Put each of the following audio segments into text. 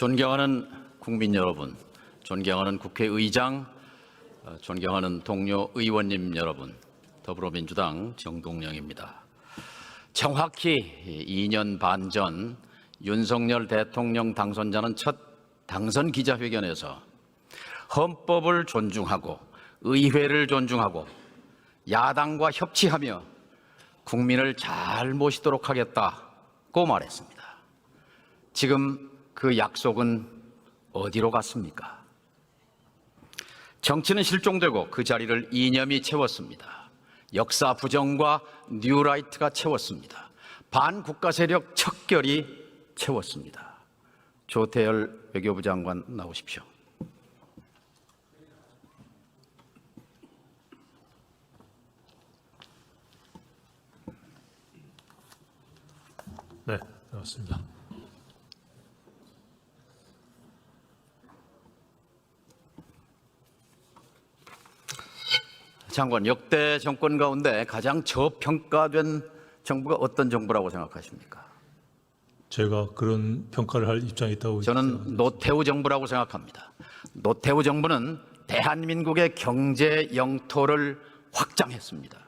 존경하는 국민 여러분, 존경하는 국회의장, 존경하는 동료 의원님 여러분, 더불어민주당 정동영입니다. 정확히 2년 반 전 윤석열 대통령 당선자는 첫 당선 기자회견에서 헌법을 존중하고 의회를 존중하고 야당과 협치하며 국민을 잘 모시도록 하겠다고 말했습니다. 지금 그 약속은 어디로 갔습니까? 정치는 실종되고 그 자리를 이념이 채웠습니다. 역사 부정과 뉴라이트가 채웠습니다. 반국가 세력 척결이 채웠습니다. 조태열 외교부 장관 나오십시오. 네, 나왔습니다. 장관, 역대 정권 가운데 가장 저평가된 정부가 어떤 정부라고 생각하십니까? 제가 그런 평가를 할 입장이 있다고 저는 노태우 정부라고 생각합니다. 노태우 정부는 대한민국의 경제 영토를 확장했습니다.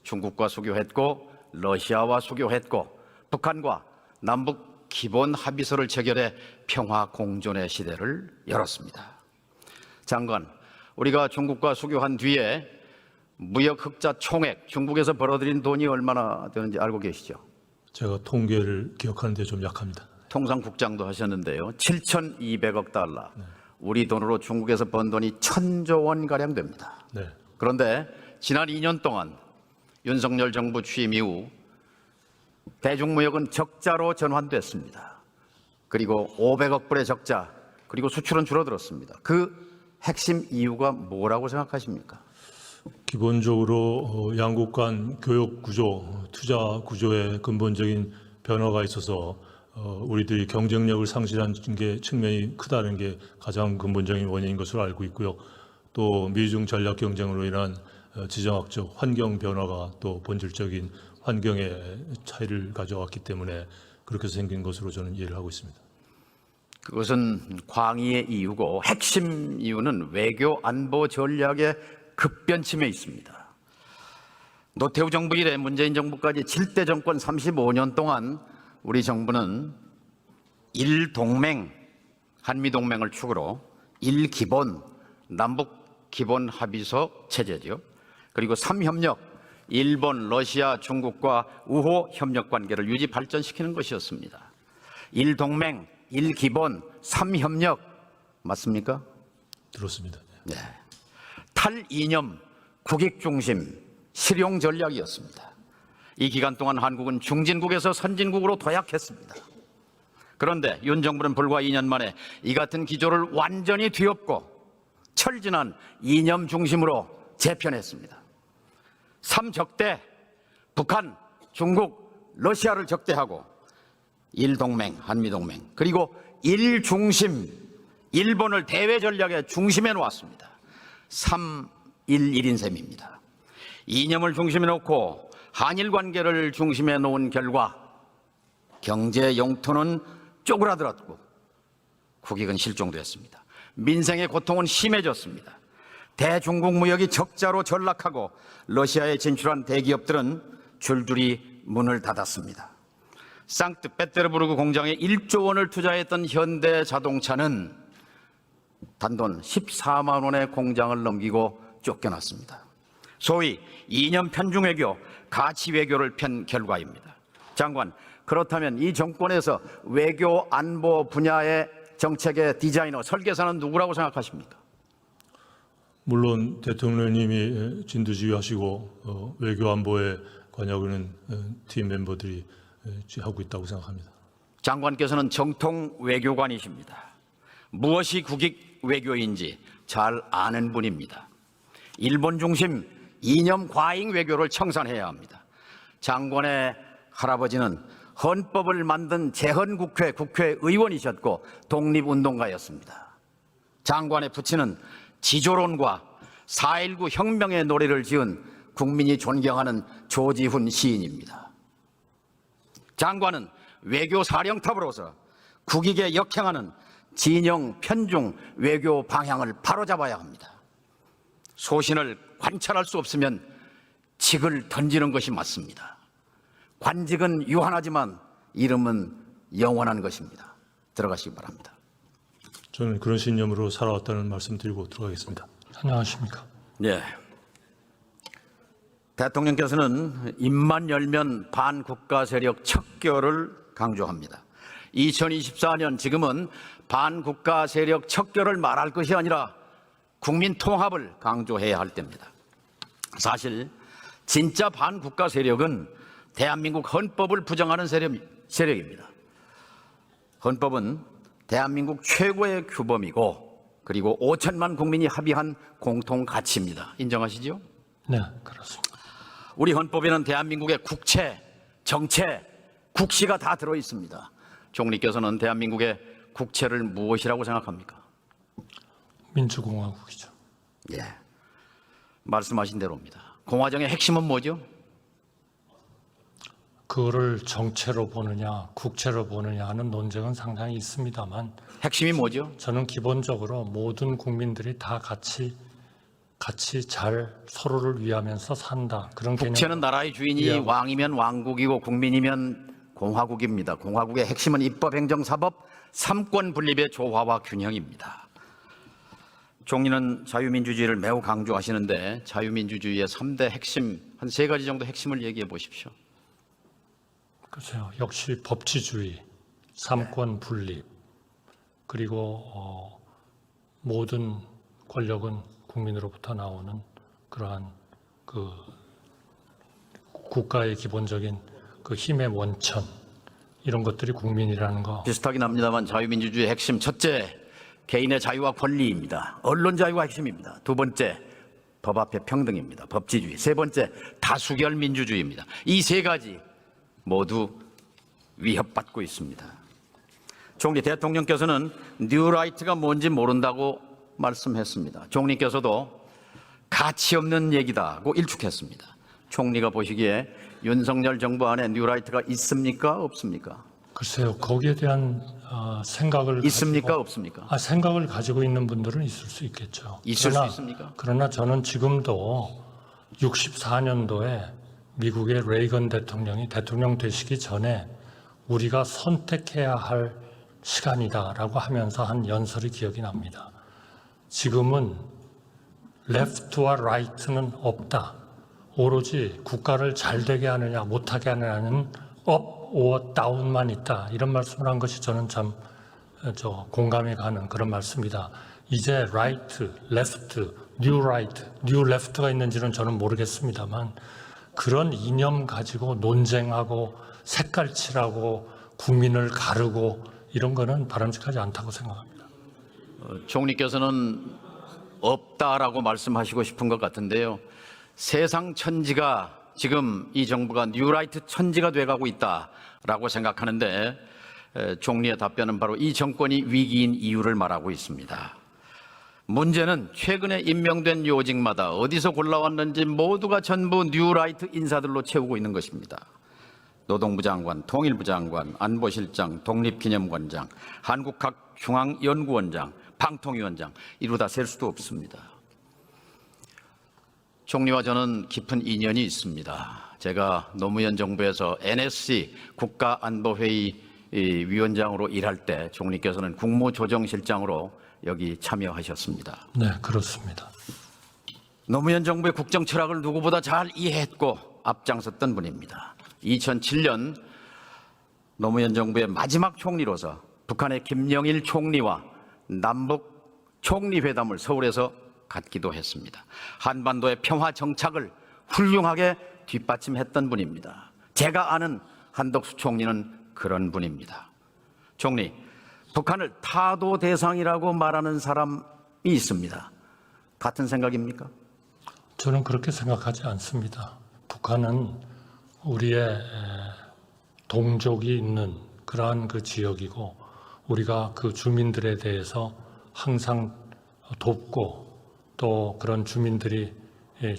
중국과 수교했고 러시아와 수교했고 북한과 남북 기본 합의서를 체결해 평화 공존의 시대를 열었습니다. 장관, 우리가 중국과 수교한 뒤에 무역 흑자 총액, 중국에서 벌어들인 돈이 얼마나 되는지 알고 계시죠? 제가 통계를 기억하는 데 좀 약합니다. 통상국장도 하셨는데요. 7,200억 달러. 우리 돈으로 중국에서 번 돈이 1,000조 원가량 됩니다. 네. 그런데 지난 2년 동안 윤석열 정부 취임 이후 대중무역은 적자로 전환됐습니다. 그리고 500억 불의 적자, 그리고 수출은 줄어들었습니다. 그 핵심 이유가 뭐라고 생각하십니까? 기본적으로 양국 간 교역 구조, 투자 구조에 근본적인 변화가 있어서 우리들이 경쟁력을 상실한 게 측면이 크다는 게 가장 근본적인 원인인 것으로 알고 있고요. 또 미중 전략 경쟁으로 인한 지정학적 환경 변화가 또 본질적인 환경의 차이를 가져왔기 때문에 그렇게 생긴 것으로 저는 이해를 하고 있습니다. 그것은 광의의 이유고 핵심 이유는 외교 안보 전략의 급변침에 있습니다. 노태우 정부 이래 문재인 정부까지 7대 정권 35년 동안 우리 정부는 1동맹, 한미동맹을 축으로 1기본, 남북기본 합의서 체제죠. 그리고 3협력, 일본, 러시아, 중국과 우호 협력 관계를 유지 발전시키는 것이었습니다. 1동맹, 1기본, 3협력 맞습니까? 들었습니다. 네. 탈이념, 국익중심, 실용 전략이었습니다. 이 기간 동안 한국은 중진국에서 선진국으로 도약했습니다. 그런데 윤 정부는 불과 2년 만에 이 같은 기조를 완전히 뒤엎고 철진한 이념 중심으로 재편했습니다. 3적대, 북한, 중국, 러시아를 적대하고 1동맹, 한미동맹, 그리고 1중심, 일본을 대외 전략의 중심에 놓았습니다. 3-1-1인 셈입니다. 이념을 중심에 놓고 한일 관계를 중심에 놓은 결과 경제 영토는 쪼그라들었고 국익은 실종됐습니다. 민생의 고통은 심해졌습니다. 대중국 무역이 적자로 전락하고 러시아에 진출한 대기업들은 줄줄이 문을 닫았습니다. 상트페테르부르크 공장에 1조 원을 투자했던 현대자동차는 단돈 14만 원의 공장을 넘기고 쫓겨났습니다. 소위 이념 편중 외교, 가치 외교를 편 결과입니다. 장관, 그렇다면 이 정권에서 외교 안보 분야의 정책의 디자이너, 설계사는 누구라고 생각하십니까? 물론 대통령님이 진두지휘하시고 외교 안보에 관여하는 팀 멤버들이 하고 있다고 생각합니다. 장관께서는 정통 외교관이십니다. 무엇이 국익 외교인지 잘 아는 분입니다. 일본 중심 이념 과잉 외교를 청산해야 합니다. 장관의 할아버지는 헌법을 만든 재헌국회 국회의원이셨고 독립운동가였습니다. 장관의 부친은 지조론과 4.19 혁명의 노래를 지은 국민이 존경하는 조지훈 시인입니다. 장관은 외교 사령탑으로서 국익에 역행하는 진영, 편중, 외교 방향을 바로잡아야 합니다. 소신을 관찰할 수 없으면 직을 던지는 것이 맞습니다. 관직은 유한하지만 이름은 영원한 것입니다. 들어가시기 바랍니다. 저는 그런 신념으로 살아왔다는 말씀 드리고 들어가겠습니다. 안녕하십니까. 네. 대통령께서는 입만 열면 반국가 세력 척결을 강조합니다. 2024년 지금은 반국가 세력 척결을 말할 것이 아니라 국민 통합을 강조해야 할 때입니다. 사실 진짜 반국가 세력은 대한민국 헌법을 부정하는 세력입니다. 헌법은 대한민국 최고의 규범이고 그리고 5천만 국민이 합의한 공통 가치입니다. 인정하시죠? 네, 그렇습니다. 우리 헌법에는 대한민국의 국채, 정체, 국시가 다 들어 있습니다. 총리께서는 대한민국의 국채를 무엇이라고 생각합니까? 민주공화국이죠. 예, 말씀하신 대로입니다. 공화정의 핵심은 뭐죠? 그거를 정체로 보느냐, 국채로 보느냐 하는 논쟁은 상당히 있습니다만 핵심이 뭐죠? 저는 기본적으로 모든 국민들이 다 같이 잘 서로를 위하면서 산다. 그런 개념. 국채는 나라의 주인이 이해하고 왕이면 왕국이고 국민이면 공화국입니다. 공화국의 핵심은 입법, 행정, 사법, 삼권 분립의 조화와 균형입니다. 총리는 자유민주주의를 매우 강조하시는데 자유민주주의의 3대 핵심, 한 3가지 정도 핵심을 얘기해 보십시오. 글쎄요. 역시 법치주의, 삼권 분립, 그리고 모든 권력은 국민으로부터 나오는 그러한 그 국가의 기본적인 그 힘의 원천, 이런 것들이 국민이라는 거. 비슷하긴 합니다만 자유민주주의의 핵심 첫째, 개인의 자유와 권리입니다. 언론 자유가 핵심입니다. 두 번째, 법 앞에 평등입니다. 법치주의. 세 번째, 다수결 민주주의입니다. 이 3가지 모두 위협받고 있습니다. 총리 대통령께서는 뉴라이트가 뭔지 모른다고 말씀했습니다. 총리께서도 가치 없는 얘기다고 일축했습니다. 총리가 보시기에 윤석열 정부 안에 뉴라이트가 있습니까? 없습니까? 글쎄요. 거기에 대한 생각을 있습니까? 가지고, 없습니까? 생각을 가지고 있는 분들은 있을 수 있겠죠. 있을 수 있습니까? 그러나 저는 지금도 64년도에 미국의 레이건 대통령이 대통령 되시기 전에 우리가 선택해야 할 시간이다라고 하면서 한 연설이 기억이 납니다. 지금은 left와 right는 없다. 오로지 국가를 잘 되게 하느냐 못하게 하느냐는 up or down만 있다. 이런 말씀을 한 것이 저는 참 공감이 가는 그런 말씀이다. 이제 right, left, new right, new left가 있는지는 저는 모르겠습니다만 그런 이념 가지고 논쟁하고 색깔칠하고 국민을 가르고 이런 거는 바람직하지 않다고 생각합니다. 총리께서는 없다라고 말씀하시고 싶은 것 같은데요. 세상 천지가 지금 이 정부가 뉴라이트 천지가 돼가고 있다라고 생각하는데 총리의 답변은 바로 이 정권이 위기인 이유를 말하고 있습니다. 문제는 최근에 임명된 요직마다 어디서 골라왔는지 모두가 전부 뉴라이트 인사들로 채우고 있는 것입니다. 노동부 장관, 통일부 장관, 안보실장, 독립기념관장, 한국학중앙연구원장, 방통위원장 이루다 셀 수도 없습니다. 총리와 저는 깊은 인연이 있습니다. 제가 노무현 정부에서 NSC 국가안보회의 위원장으로 일할 때 총리께서는 국무조정실장으로 여기 참여하셨습니다. 네, 그렇습니다. 노무현 정부의 국정 철학을 누구보다 잘 이해했고 앞장섰던 분입니다. 2007년 노무현 정부의 마지막 총리로서 북한의 김영일 총리와 남북 총리회담을 서울에서 갖기도 했습니다. 한반도의 평화 정착을 훌륭하게 뒷받침했던 분입니다. 제가 아는 한덕수 총리는 그런 분입니다. 총리, 북한을 타도 대상이라고 말하는 사람이 있습니다. 같은 생각입니까? 저는 그렇게 생각하지 않습니다. 북한은 우리의 동족이 있는 그러한 그 지역이고 우리가 그 주민들에 대해서 항상 돕고 또 그런 주민들이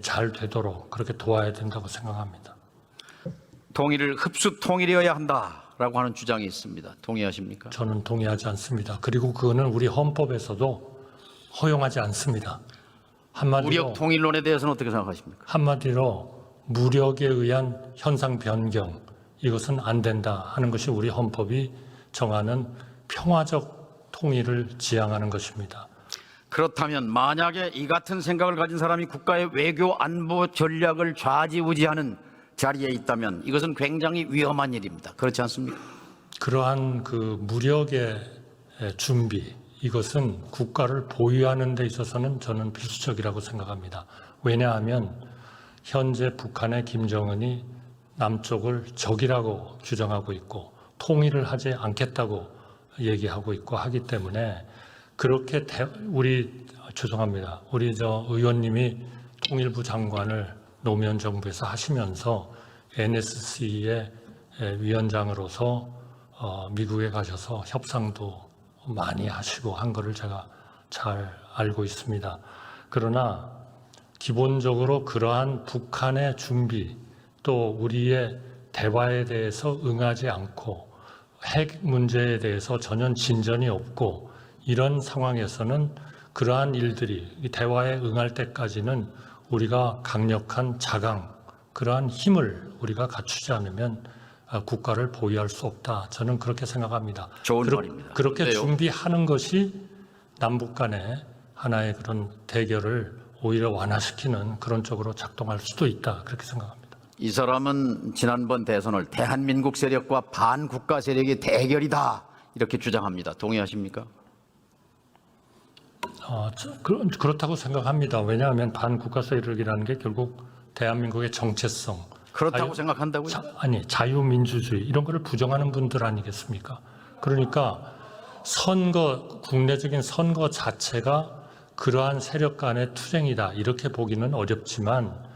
잘 되도록 그렇게 도와야 된다고 생각합니다. 통일을 흡수 통일이어야 한다. 하는 주장이 있습니다. 동의하십니까? 저는 동의하지 않습니다. 그리고 그거는 우리 헌법에서도 허용하지 않습니다. 무력 통일론에 대해서는 어떻게 생각하십니까? 한마디로 무력에 의한 현상 변경, 이것은 안 된다 하는 것이 우리 헌법이 정하는 평화적 통일을 지향하는 것입니다. 그렇다면 만약에 이 같은 생각을 가진 사람이 국가의 외교 안보 전략을 좌지우지하는 자리에 있다면 이것은 굉장히 위험한 일입니다. 그렇지 않습니까? 그러한 그 무력의 준비, 이것은 국가를 보유하는 데 있어서는 저는 필수적이라고 생각합니다. 왜냐하면 현재 북한의 김정은이 남쪽을 적이라고 주장하고 있고 통일을 하지 않겠다고 얘기하고 있고 하기 때문에 그렇게 우리 의원님이 통일부 장관을 노무현 정부에서 하시면서 NSC의 위원장으로서 미국에 가셔서 협상도 많이 하시고 한 거를 제가 잘 알고 있습니다. 그러나 기본적으로 그러한 북한의 준비 또 우리의 대화에 대해서 응하지 않고 핵 문제에 대해서 전혀 진전이 없고 이런 상황에서는 그러한 일들이 대화에 응할 때까지는 우리가 강력한 자강, 그러한 힘을 우리가 갖추지 않으면 국가를 보유할 수 없다. 저는 그렇게 생각합니다. 좋은 말입니다. 그렇게 그런데요. 준비하는 것이 남북 간의 하나의 그런 대결을 오히려 완화시키는 그런 쪽으로 작동할 수도 있다. 그렇게 생각합니다. 이 사람은 지난번 대선을 대한민국 세력과 반국가 세력의 대결이다 이렇게 주장합니다. 동의하십니까? 그렇다고 생각합니다. 왜냐하면 반국가 세력이라는 게 결국 대한민국의 정체성, 그렇다고 생각한다고요? 자유민주주의 이런 거를 부정하는 분들 아니겠습니까? 그러니까 국내적인 선거 자체가 그러한 세력 간의 투쟁이다 이렇게 보기는 어렵지만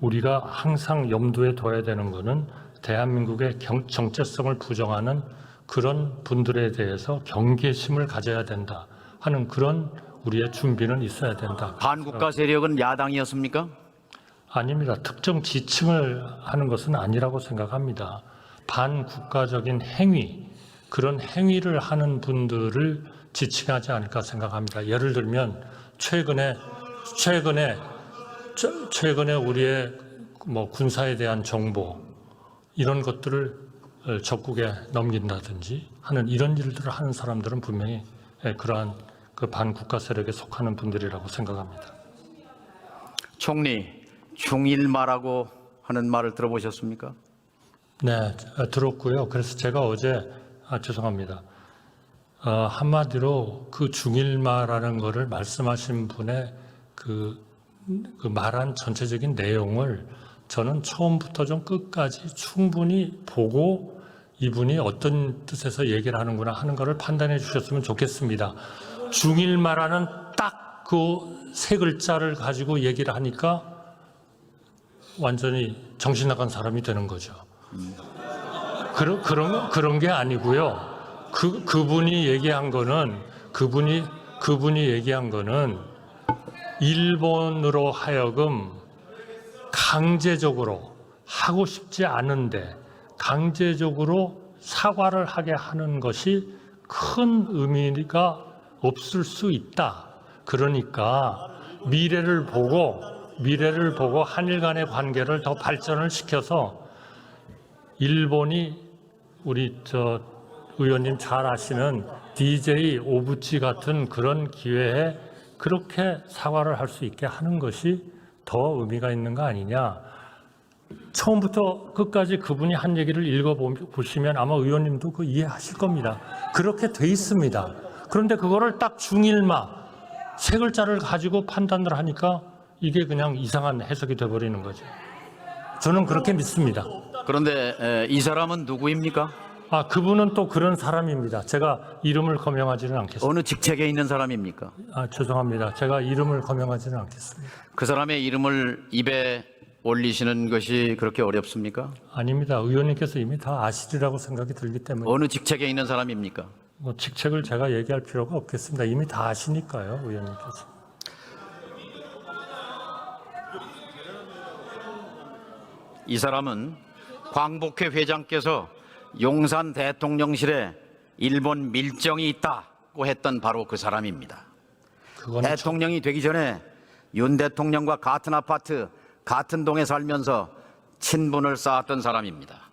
우리가 항상 염두에 둬야 되는 것은 대한민국의 정체성을 부정하는 그런 분들에 대해서 경계심을 가져야 된다 하는 그런 우리의 준비는 있어야 된다. 반국가 세력은 야당이었습니까? 아닙니다. 특정 지칭을 하는 것은 아니라고 생각합니다. 반국가적인 행위, 그런 행위를 하는 분들을 지칭하지 않을까 생각합니다. 예를 들면 최근에 우리의 군사에 대한 정보 이런 것들을 적국에 넘긴다든지 하는 이런 일들을 하는 사람들은 분명히 그러한 그 반국가 세력에 속하는 분들이라고 생각합니다. 총리, 중일마라고 하는 말을 들어보셨습니까? 네, 들었고요. 그래서 제가 어제 죄송합니다. 한마디로 그 중일마라는 거를 말씀하신 분의 그 말한 전체적인 내용을 저는 처음부터 좀 끝까지 충분히 보고 이분이 어떤 뜻에서 얘기를 하는구나 하는 것을 판단해 주셨으면 좋겠습니다. 중일마라는 딱 그 세 글자를 가지고 얘기를 하니까 완전히 정신 나간 사람이 되는 거죠. 그런 게 아니고요. 그분이 얘기한 거는 일본으로 하여금 강제적으로 하고 싶지 않은데 강제적으로 사과를 하게 하는 것이 큰 의미가 없을 수 있다. 그러니까 미래를 보고 한일 간의 관계를 더 발전을 시켜서 일본이 우리 의원님 잘 아시는 DJ 오부치 같은 그런 기회에 그렇게 사과를 할 수 있게 하는 것이 더 의미가 있는 거 아니냐. 처음부터 끝까지 그분이 한 얘기를 읽어보시면 아마 의원님도 그 이해하실 겁니다. 그렇게 돼 있습니다. 그런데 그거를 딱 중일마 세 글자를 가지고 판단을 하니까 이게 그냥 이상한 해석이 돼버리는 거죠. 저는 그렇게 믿습니다. 그런데 이 사람은 누구입니까? 그분은 또 그런 사람입니다. 제가 이름을 거명하지는 않겠습니다. 어느 직책에 있는 사람입니까? 죄송합니다. 제가 이름을 거명하지는 않겠습니다. 그 사람의 이름을 입에 올리시는 것이 그렇게 어렵습니까? 아닙니다. 의원님께서 이미 다 아시리라고 생각이 들기 때문에 어느 직책에 있는 사람입니까? 직책을 제가 얘기할 필요가 없겠습니다. 이미 다 아시니까요, 의원님께서. 이 사람은 광복회 회장께서 용산 대통령실에 일본 밀정이 있다고 했던 바로 그 사람입니다. 그거는 대통령이 되기 전에 윤 대통령과 같은 아파트, 같은 동에 살면서 친분을 쌓았던 사람입니다.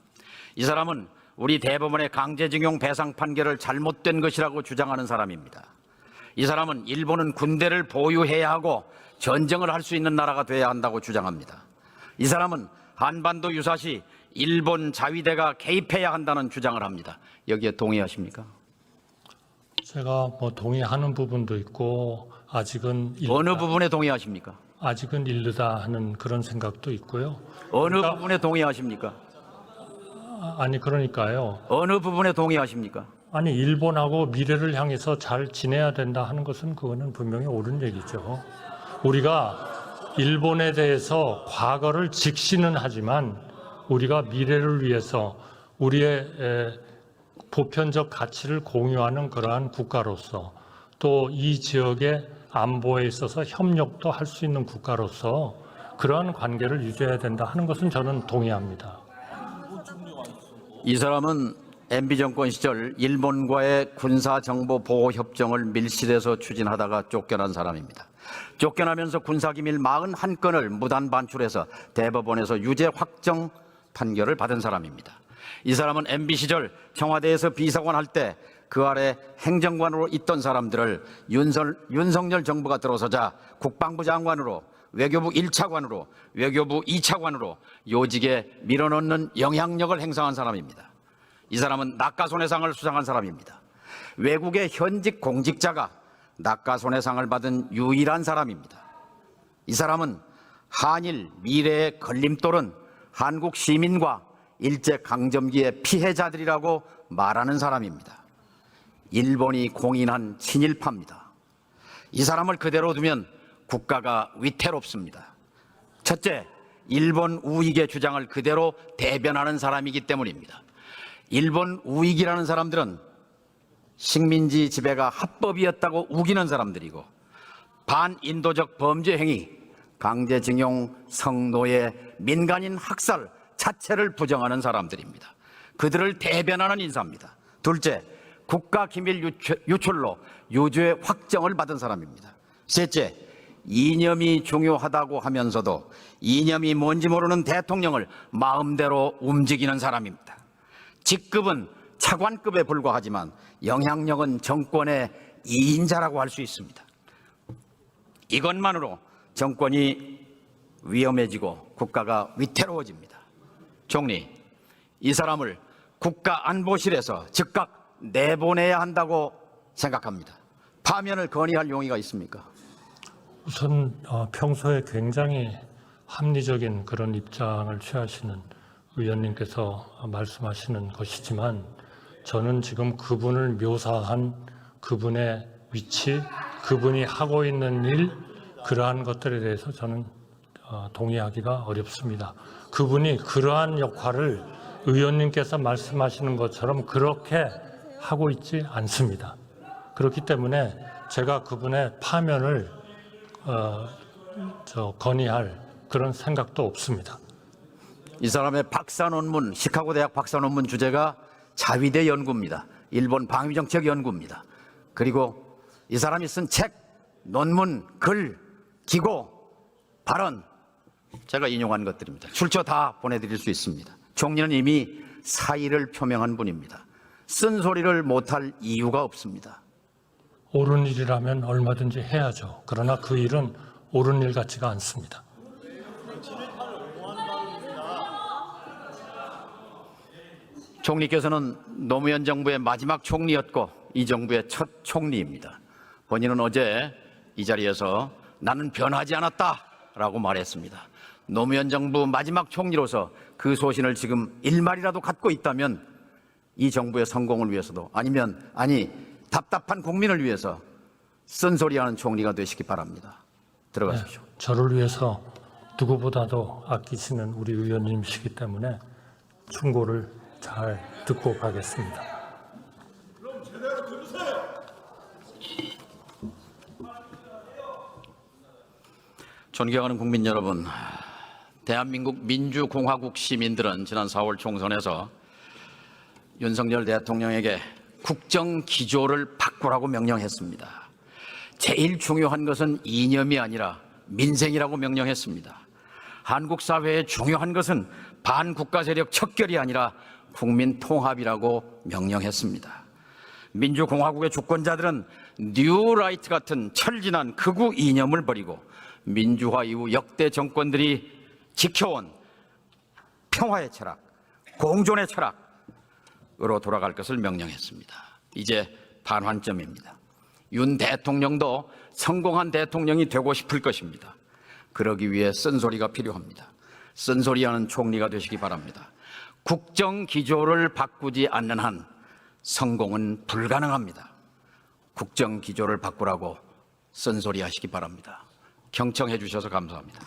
이 사람은 우리 대법원의 강제징용 배상 판결을 잘못된 것이라고 주장하는 사람입니다. 이 사람은 일본은 군대를 보유해야 하고 전쟁을 할 수 있는 나라가 돼야 한다고 주장합니다. 이 사람은 한반도 유사시 일본 자위대가 개입해야 한다는 주장을 합니다. 여기에 동의하십니까? 제가 뭐 동의하는 부분도 있고 아직은 어느 부분에 동의하십니까? 아직은 이르다 하는 그런 생각도 있고요. 어느 부분에 동의하십니까? 아니 그러니까요. 어느 부분에 동의하십니까? 아니 일본하고 미래를 향해서 잘 지내야 된다 하는 것은 그거는 분명히 옳은 얘기죠. 우리가 일본에 대해서 과거를 직시는 하지만 우리가 미래를 위해서 우리의 보편적 가치를 공유하는 그러한 국가로서 또 이 지역의 안보에 있어서 협력도 할 수 있는 국가로서 그러한 관계를 유지해야 된다 하는 것은 저는 동의합니다. 이 사람은 MB 정권 시절 일본과의 군사정보보호협정을 밀실에서 추진하다가 쫓겨난 사람입니다. 쫓겨나면서 군사기밀 41건을 무단 반출해서 대법원에서 유죄 확정 판결을 받은 사람입니다. 이 사람은 MB 시절 청와대에서 비서관 할 때 그 아래 행정관으로 있던 사람들을 윤석열 정부가 들어서자 국방부 장관으로, 외교부 1차관으로, 외교부 2차관으로 요직에 밀어넣는 영향력을 행사한 사람입니다. 이 사람은 낙가손해상을 수상한 사람입니다. 외국의 현직 공직자가 낙가손해상을 받은 유일한 사람입니다. 이 사람은 한일 미래의 걸림돌은 한국 시민과 일제강점기의 피해자들이라고 말하는 사람입니다. 일본이 공인한 친일파입니다. 이 사람을 그대로 두면 국가가 위태롭습니다. 첫째, 일본 우익의 주장을 그대로 대변하는 사람이기 때문입니다. 일본 우익이라는 사람들은 식민지 지배가 합법이었다고 우기는 사람들이고 반인도적 범죄 행위, 강제징용, 성노예, 민간인 학살 자체를 부정하는 사람들입니다. 그들을 대변하는 인사입니다. 둘째, 국가기밀 유출로 유죄 확정을 받은 사람입니다. 셋째, 이념이 중요하다고 하면서도 이념이 뭔지 모르는 대통령을 마음대로 움직이는 사람입니다. 직급은 차관급에 불과하지만 영향력은 정권의 2인자라고 할 수 있습니다. 이것만으로 정권이 위험해지고 국가가 위태로워집니다. 총리, 이 사람을 국가안보실에서 즉각 내보내야 한다고 생각합니다. 파면을 건의할 용의가 있습니까? 우선 평소에 굉장히 합리적인 그런 입장을 취하시는 의원님께서 말씀하시는 것이지만 저는 지금 그분을 묘사한 그분의 위치, 그분이 하고 있는 일, 그러한 것들에 대해서 저는 동의하기가 어렵습니다. 그분이 그러한 역할을 의원님께서 말씀하시는 것처럼 그렇게 하고 있지 않습니다. 그렇기 때문에 제가 그분의 파면을 건의할 그런 생각도 없습니다. 이 사람의 박사 논문, 시카고 대학 박사 논문 주제가 자위대 연구입니다. 일본 방위정책 연구입니다. 그리고 이 사람이 쓴 책, 논문, 글, 기고, 발언 제가 인용한 것들입니다. 출처 다 보내드릴 수 있습니다. 총리는 이미 사의를 표명한 분입니다. 쓴소리를 못할 이유가 없습니다. 옳은 일이라면 얼마든지 해야죠. 그러나 그 일은 옳은 일 같지가 않습니다. 총리께서는 노무현 정부의 마지막 총리였고 이 정부의 첫 총리입니다. 본인은 어제 이 자리에서 나는 변하지 않았다라고 말했습니다. 노무현 정부 마지막 총리로서 그 소신을 지금 일말이라도 갖고 있다면 이 정부의 성공을 위해서도 아니 답답한 국민을 위해서 쓴소리하는 총리가 되시기 바랍니다. 들어가십시오. 네, 저를 위해서 누구보다도 아끼시는 우리 의원님이시기 때문에 충고를 잘 듣고 가겠습니다. 존경하는 국민 여러분, 대한민국 민주공화국 시민들은 지난 4월 총선에서 윤석열 대통령에게 국정 기조를 바꾸라고 명령했습니다. 제일 중요한 것은 이념이 아니라 민생이라고 명령했습니다. 한국 사회의 중요한 것은 반국가 세력 척결이 아니라 국민 통합이라고 명령했습니다. 민주공화국의 주권자들은 뉴라이트 같은 철진한 극우 이념을 버리고 민주화 이후 역대 정권들이 지켜온 평화의 철학, 공존의 철학으로 돌아갈 것을 명령했습니다. 이제 반환점입니다. 윤 대통령도 성공한 대통령이 되고 싶을 것입니다. 그러기 위해 쓴소리가 필요합니다. 쓴소리하는 총리가 되시기 바랍니다. 국정 기조를 바꾸지 않는 한 성공은 불가능합니다. 국정 기조를 바꾸라고 쓴소리하시기 바랍니다. 경청해 주셔서 감사합니다.